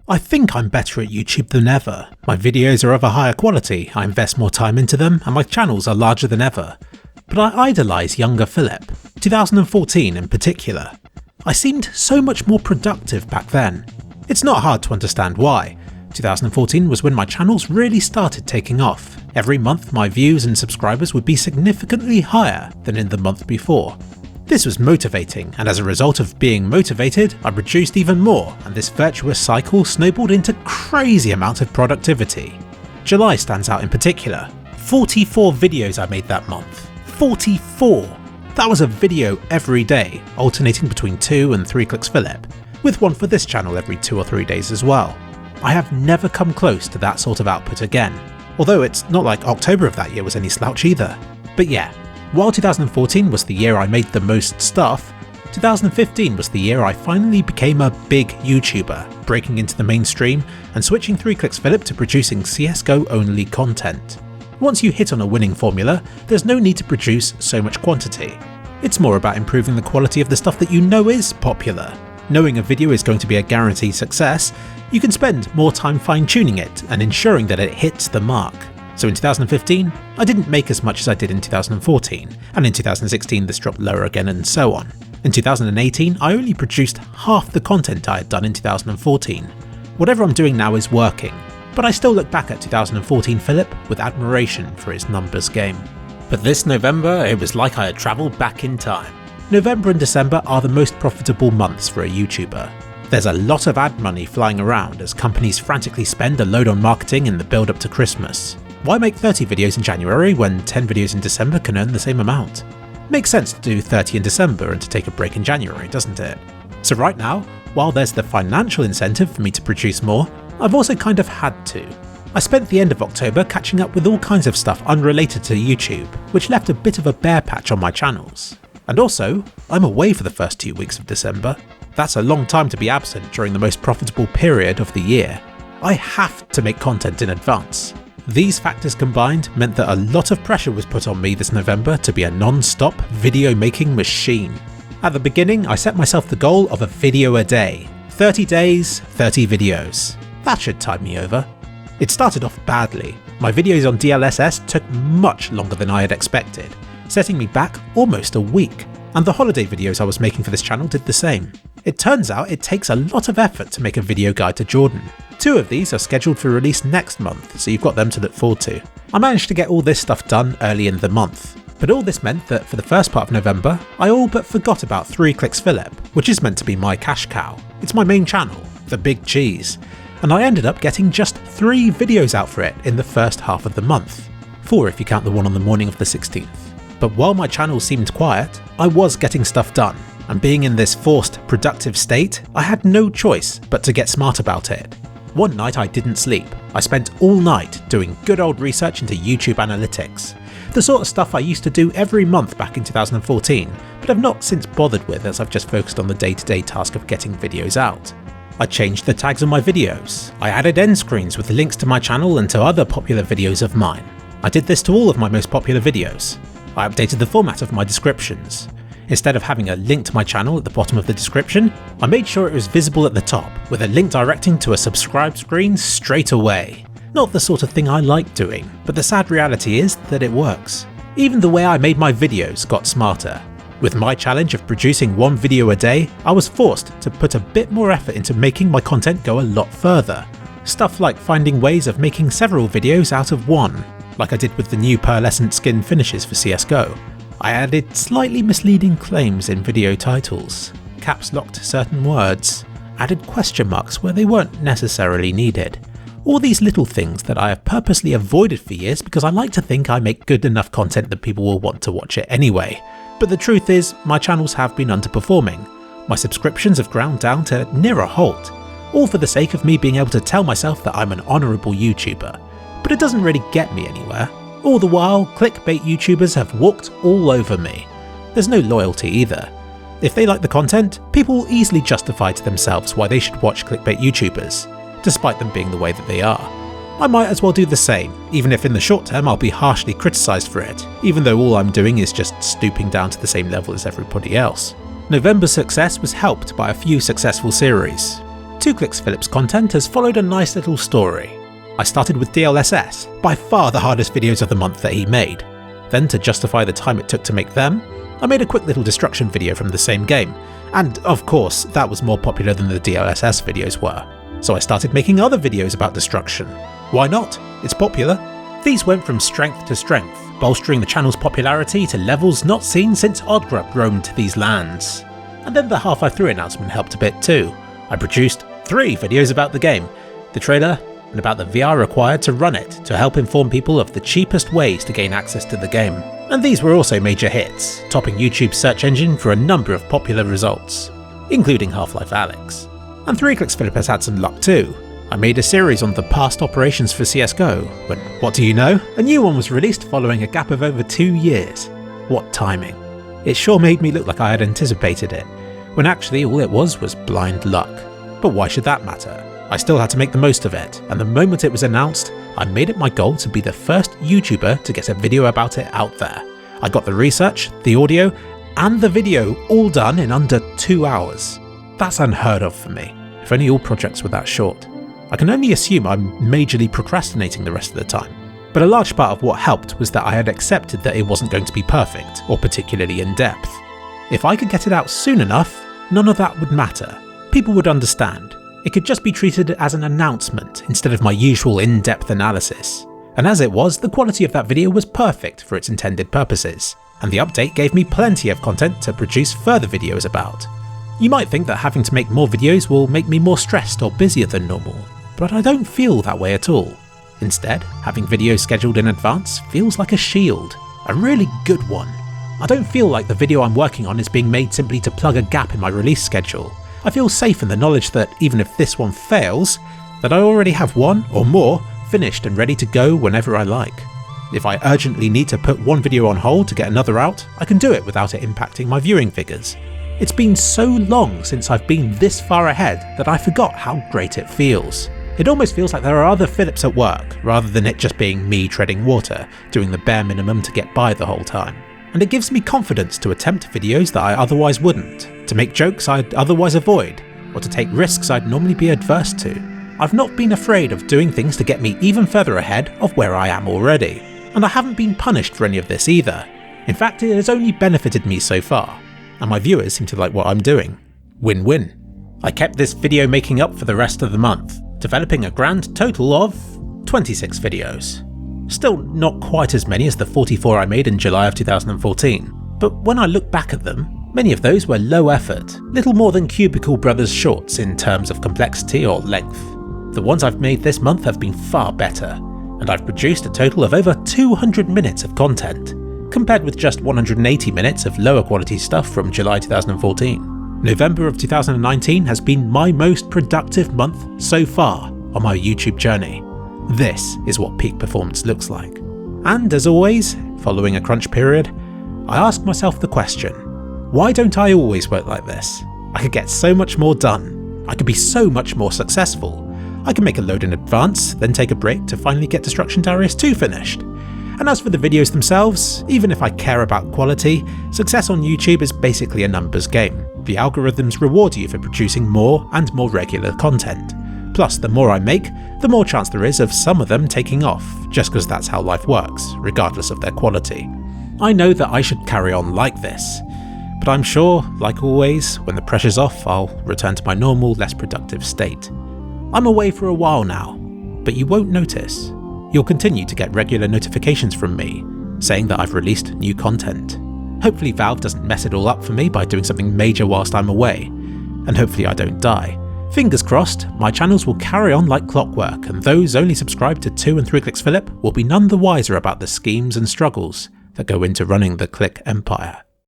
I think I'm better at YouTube than ever. My videos are of a higher quality, I invest more time into them, and my channels are larger than ever. But I idolise younger Philip, 2014 in particular. I seemed so much more productive back then. It's not hard to understand why. 2014 was when my channels really started taking off. Every month my views and subscribers would be significantly higher than in the month before. This was motivating, and as a result of being motivated, I produced even more, and this virtuous cycle snowballed into crazy amounts of productivity. July stands out in particular. 44 videos I made that month. 44! That was a video every day, alternating between 2 and 3 Clicks Philip, with one for this channel every 2 or 3 days as well. I have never come close to that sort of output again, although it's not like October of that year was any slouch either. But yeah, while 2014 was the year I made the most stuff, 2015 was the year I finally became a big YouTuber, breaking into the mainstream and switching 3 Clicks Philip to producing CSGO only content. Once you hit on a winning formula, there's no need to produce so much quantity. It's more about improving the quality of the stuff that you know is popular. Knowing a video is going to be a guaranteed success, you can spend more time fine-tuning it and ensuring that it hits the mark. So in 2015, I didn't make as much as I did in 2014, and in 2016 this dropped lower again and so on. In 2018, I only produced half the content I had done in 2014. Whatever I'm doing now is working, but I still look back at 2014 Philip with admiration for his numbers game. But this November, it was like I had travelled back in time. November and December are the most profitable months for a YouTuber. There's a lot of ad money flying around as companies frantically spend a load on marketing in the build up to Christmas. Why make 30 videos in January when 10 videos in December can earn the same amount? Makes sense to do 30 in December and to take a break in January, doesn't it? So right now, while there's the financial incentive for me to produce more, I've also kind of had to. I spent the end of October catching up with all kinds of stuff unrelated to YouTube, which left a bit of a bare patch on my channels. And also, I'm away for the first 2 weeks of December. That's a long time to be absent during the most profitable period of the year. I have to make content in advance. These factors combined meant that a lot of pressure was put on me this November to be a non-stop video making machine. At the beginning, I set myself the goal of a video a day. 30 days, 30 videos. That should tide me over. It started off badly. My videos on DLSS took much longer than I had expected, setting me back almost a week. And the holiday videos I was making for this channel did the same. It turns out it takes a lot of effort to make a video guide to Jordan. 2 of these are scheduled for release next month, so you've got them to look forward to. I managed to get all this stuff done early in the month. But all this meant that for the first part of November, I all but forgot about 3 Clicks Philip, which is meant to be my cash cow. It's my main channel, the big cheese. And I ended up getting just 3 videos out for it in the first half of the month. 4 if you count the one on the morning of the 16th. But while my channel seemed quiet, I was getting stuff done, and being in this forced, productive state, I had no choice but to get smart about it. One night I didn't sleep. I spent all night doing good old research into YouTube analytics, the sort of stuff I used to do every month back in 2014, but have not since bothered with as I've just focused on the day-to-day task of getting videos out. I changed the tags on my videos. I added end screens with links to my channel and to other popular videos of mine. I did this to all of my most popular videos. I updated the format of my descriptions. Instead of having a link to my channel at the bottom of the description, I made sure it was visible at the top, with a link directing to a subscribe screen straight away. Not the sort of thing I like doing, but the sad reality is that it works. Even the way I made my videos got smarter. With my challenge of producing 1 video a day, I was forced to put a bit more effort into making my content go a lot further. Stuff like finding ways of making several videos out of one, like I did with the new pearlescent skin finishes for CSGO. I added slightly misleading claims in video titles, caps locked certain words, added question marks where they weren't necessarily needed. All these little things that I have purposely avoided for years because I like to think I make good enough content that people will want to watch it anyway. But the truth is, my channels have been underperforming. My subscriptions have ground down to near a halt, all for the sake of me being able to tell myself that I'm an honourable YouTuber. But it doesn't really get me anywhere. All the while, clickbait YouTubers have walked all over me. There's no loyalty either. If they like the content, people will easily justify to themselves why they should watch clickbait YouTubers, despite them being the way that they are. I might as well do the same, even if in the short term I'll be harshly criticised for it, even though all I'm doing is just stooping down to the same level as everybody else. November's success was helped by a few successful series. 2kliksphilip's content has followed a nice little story. I started with DLSS, by far the hardest videos of the month that he made. Then, to justify the time it took to make them, I made a quick little destruction video from the same game, and of course that was more popular than the DLSS videos were. So I started making other videos about destruction. Why not? It's popular. These went from strength to strength, bolstering the channel's popularity to levels not seen since Oddgrub roamed these lands. And then the Half-Life 3 announcement helped a bit too. I produced 3 videos about the game, the trailer, and about the VR required to run it to help inform people of the cheapest ways to gain access to the game. And these were also major hits, topping YouTube's search engine for a number of popular results, including Half-Life Alyx. And 3kliksphilip has had some luck too. I made a series on the past operations for CSGO, when, what do you know, a new one was released following a gap of over 2 years. What timing. It sure made me look like I had anticipated it, when actually all it was blind luck. But why should that matter? I still had to make the most of it, and the moment it was announced, I made it my goal to be the first YouTuber to get a video about it out there. I got the research, the audio, and the video all done in under 2 hours. That's unheard of for me, if only all projects were that short. I can only assume I'm majorly procrastinating the rest of the time. But a large part of what helped was that I had accepted that it wasn't going to be perfect, or particularly in depth. If I could get it out soon enough, none of that would matter. People would understand. It could just be treated as an announcement instead of my usual in-depth analysis. And as it was, the quality of that video was perfect for its intended purposes, and the update gave me plenty of content to produce further videos about. You might think that having to make more videos will make me more stressed or busier than normal, but I don't feel that way at all. Instead, having videos scheduled in advance feels like a shield, a really good one. I don't feel like the video I'm working on is being made simply to plug a gap in my release schedule. I feel safe in the knowledge that even if this one fails, that I already have one or more finished and ready to go whenever I like. If I urgently need to put one video on hold to get another out, I can do it without it impacting my viewing figures. It's been so long since I've been this far ahead that I forgot how great it feels. It almost feels like there are other Philips at work, rather than it just being me treading water, doing the bare minimum to get by the whole time. And it gives me confidence to attempt videos that I otherwise wouldn't, to make jokes I'd otherwise avoid, or to take risks I'd normally be adverse to. I've not been afraid of doing things to get me even further ahead of where I am already, and I haven't been punished for any of this either. In fact, it has only benefited me so far, and my viewers seem to like what I'm doing. Win-win. I kept this video making up for the rest of the month, developing a grand total of 26 videos. Still not quite as many as the 44 I made in July of 2014, but when I look back at them, many of those were low effort, little more than Cubicle Brothers shorts in terms of complexity or length. The ones I've made this month have been far better, and I've produced a total of over 200 minutes of content, compared with just 180 minutes of lower quality stuff from July 2014. November of 2019 has been my most productive month so far on my YouTube journey. This is what peak performance looks like. And as always, following a crunch period, I ask myself the question, why don't I always work like this? I could get so much more done. I could be so much more successful. I can make a load in advance, then take a break to finally get Destruction Darius 2 finished. And as for the videos themselves, even if I care about quality, success on YouTube is basically a numbers game. The algorithms reward you for producing more and more regular content. Plus, the more I make, the more chance there is of some of them taking off, just because that's how life works, regardless of their quality. I know that I should carry on like this, but I'm sure, like always, when the pressure's off, I'll return to my normal, less productive state. I'm away for a while now, but you won't notice. You'll continue to get regular notifications from me, saying that I've released new content. Hopefully Valve doesn't mess it all up for me by doing something major whilst I'm away, and hopefully I don't die. Fingers crossed, my channels will carry on like clockwork, and those only subscribed to 2 and 3kliksphilip will be none the wiser about the schemes and struggles that go into running the Click empire.